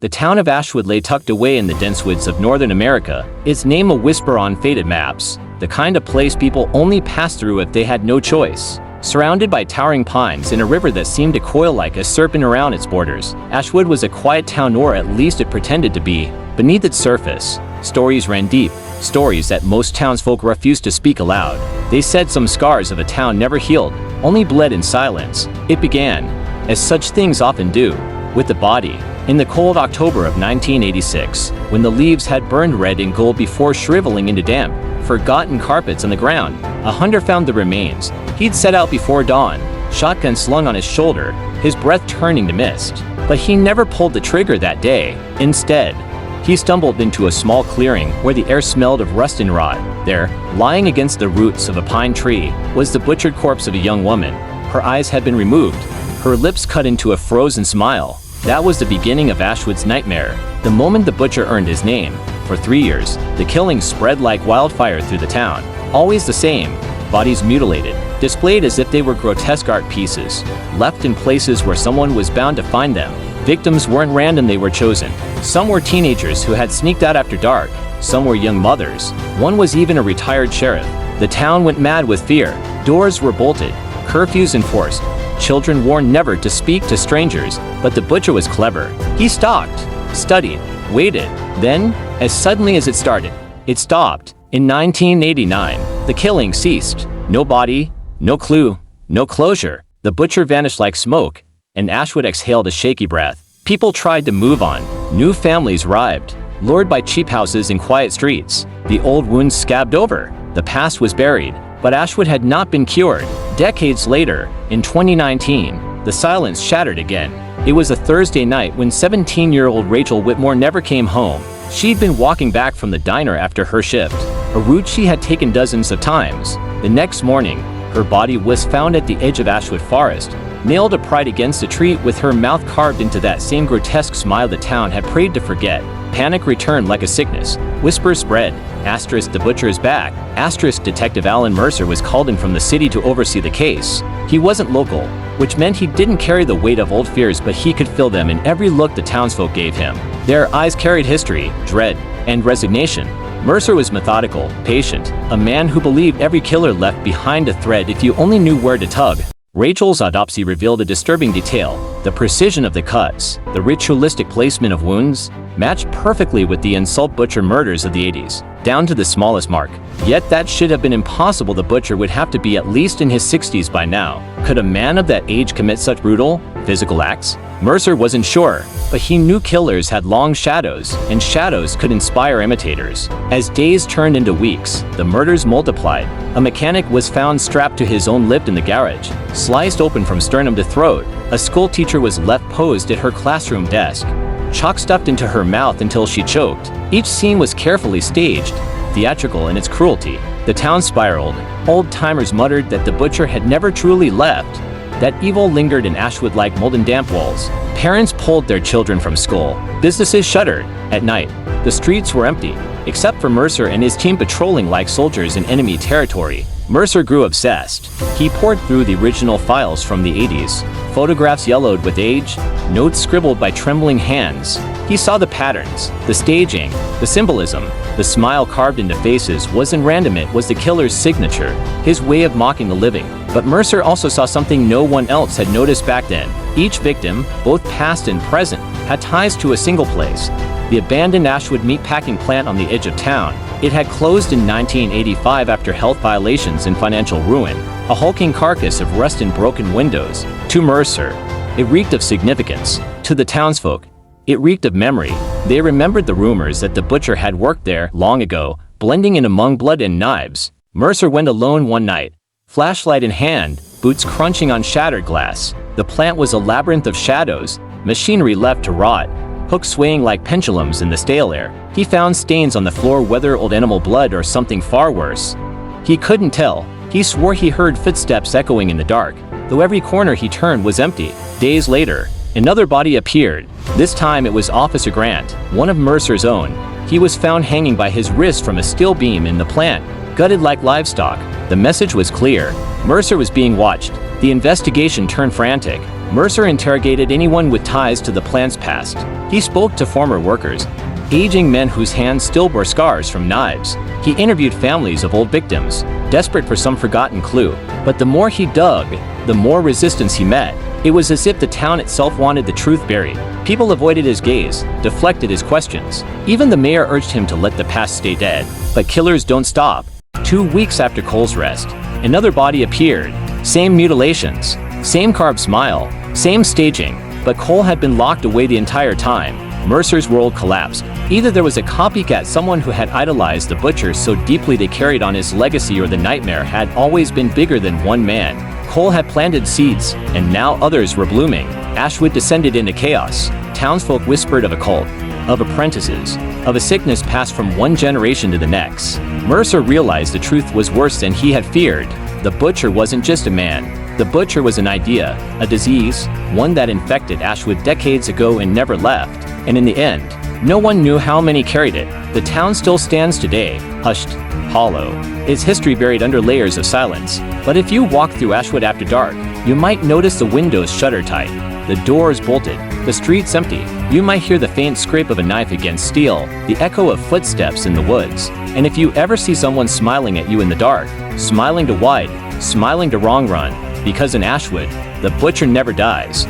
The town of Ashwood lay tucked away in the dense woods of northern America, its name a whisper on faded maps, the kind of place people only pass through if they had no choice. Surrounded by towering pines and a river that seemed to coil like a serpent around its borders, Ashwood was a quiet town, or at least it pretended to be. Beneath its surface, stories ran deep, stories that most townsfolk refused to speak aloud. They said some scars of a town never healed, only bled in silence. It began, as such things often do, with the body. In the cold October of 1986, when the leaves had burned red and gold before shriveling into damp, forgotten carpets on the ground, a hunter found the remains. He'd set out before dawn, shotgun slung on his shoulder, his breath turning to mist. But he never pulled the trigger that day. Instead, he stumbled into a small clearing where the air smelled of rust and rot. There, lying against the roots of a pine tree, was the butchered corpse of a young woman. Her eyes had been removed, her lips cut into a frozen smile. That was the beginning of Ashwood's nightmare. The moment the butcher earned his name. For 3 years, the killings spread like wildfire through the town. Always the same, bodies mutilated, displayed as if they were grotesque art pieces, left in places where someone was bound to find them. Victims weren't random, they were chosen. Some were teenagers who had sneaked out after dark. Some were young mothers. One was even a retired sheriff. The town went mad with fear. Doors were bolted, curfews enforced. Children warned never to speak to strangers, but the butcher was clever. He stalked, studied, waited. Then, as suddenly as it started, it stopped. In 1989, the killing ceased. No body, no clue, no closure. The butcher vanished like smoke, and Ashwood exhaled a shaky breath. People tried to move on. New families arrived, lured by cheap houses and quiet streets. The old wounds scabbed over. The past was buried, but Ashwood had not been cured. Decades later, in 2019, the silence shattered again. It was a Thursday night when 17-year-old Rachel Whitmore never came home. She'd been walking back from the diner after her shift, a route she had taken dozens of times. The next morning, her body was found at the edge of Ashwood Forest, nailed upright against a tree with her mouth carved into that same grotesque smile the town had prayed to forget. Panic returned like a sickness. Whispers spread. Asterisk, the butcher is back. Asterisk, Detective Alan Mercer was called in from the city to oversee the case. He wasn't local, which meant he didn't carry the weight of old fears, but he could feel them in every look the townsfolk gave him. Their eyes carried history, dread, and resignation. Mercer was methodical, patient, a man who believed every killer left behind a thread if you only knew where to tug. Rachel's autopsy revealed a disturbing detail. The precision of the cuts, the ritualistic placement of wounds, matched perfectly with the Insult Butcher murders of the 80s, down to the smallest mark. Yet that should have been impossible. The butcher would have to be at least in his 60s by now. Could a man of that age commit such brutal, physical acts? Mercer wasn't sure, but he knew killers had long shadows, and shadows could inspire imitators. As days turned into weeks, the murders multiplied. A mechanic was found strapped to his own lift in the garage, sliced open from sternum to throat. A schoolteacher was left posed at her classroom desk, chalk stuffed into her mouth until she choked. Each scene was carefully staged, theatrical in its cruelty. The town spiraled. Old-timers muttered that the butcher had never truly left, that evil lingered in Ashwood like mold and damp walls. Parents pulled their children from school. Businesses shuttered. At night, the streets were empty, except for Mercer and his team patrolling like soldiers in enemy territory. Mercer grew obsessed. He pored through the original files from the 80s, photographs yellowed with age, notes scribbled by trembling hands. He saw the patterns, the staging, the symbolism. The smile carved into faces wasn't random, it was the killer's signature, his way of mocking the living. But Mercer also saw something no one else had noticed back then. Each victim, both past and present, had ties to a single place. The abandoned Ashwood meatpacking plant on the edge of town. It had closed in 1985 after health violations and financial ruin, a hulking carcass of rust and broken windows. To Mercer, it reeked of significance. To the townsfolk, it reeked of memory. They remembered the rumors that the butcher had worked there long ago, blending in among blood and knives. Mercer went alone one night, flashlight in hand, boots crunching on shattered glass. The plant was a labyrinth of shadows, machinery left to rot, hooks swaying like pendulums in the stale air. He found stains on the floor, whether old animal blood or something far worse. He couldn't tell. He swore he heard footsteps echoing in the dark, though every corner he turned was empty. Days later, another body appeared. This time it was Officer Grant, one of Mercer's own. He was found hanging by his wrist from a steel beam in the plant, gutted like livestock. The message was clear. Mercer was being watched. The investigation turned frantic. Mercer interrogated anyone with ties to the plant's past. He spoke to former workers, aging men whose hands still bore scars from knives. He interviewed families of old victims, desperate for some forgotten clue. But the more he dug, the more resistance he met. It was as if the town itself wanted the truth buried. People avoided his gaze, deflected his questions. Even the mayor urged him to let the past stay dead. But killers don't stop. 2 weeks after Cole's arrest, another body appeared. Same mutilations, same carved smile, same staging. But Cole had been locked away the entire time. Mercer's world collapsed. Either there was a copycat, someone who had idolized the butcher so deeply they carried on his legacy, or the nightmare had always been bigger than one man. Cole had planted seeds, and now others were blooming. Ashwood descended into chaos. Townsfolk whispered of a cult, of apprentices, of a sickness passed from one generation to the next. Mercer realized the truth was worse than he had feared. The butcher wasn't just a man. The butcher was an idea, a disease, one that infected Ashwood decades ago and never left. And in the end, no one knew how many carried it. The town still stands today, hushed, hollow, its history buried under layers of silence. But if you walk through Ashwood after dark, you might notice the windows shutter tight, the doors bolted, the streets empty. You might hear the faint scrape of a knife against steel, the echo of footsteps in the woods. And if you ever see someone smiling at you in the dark, smiling to wide, smiling to wrong run, because in Ashwood, the butcher never dies.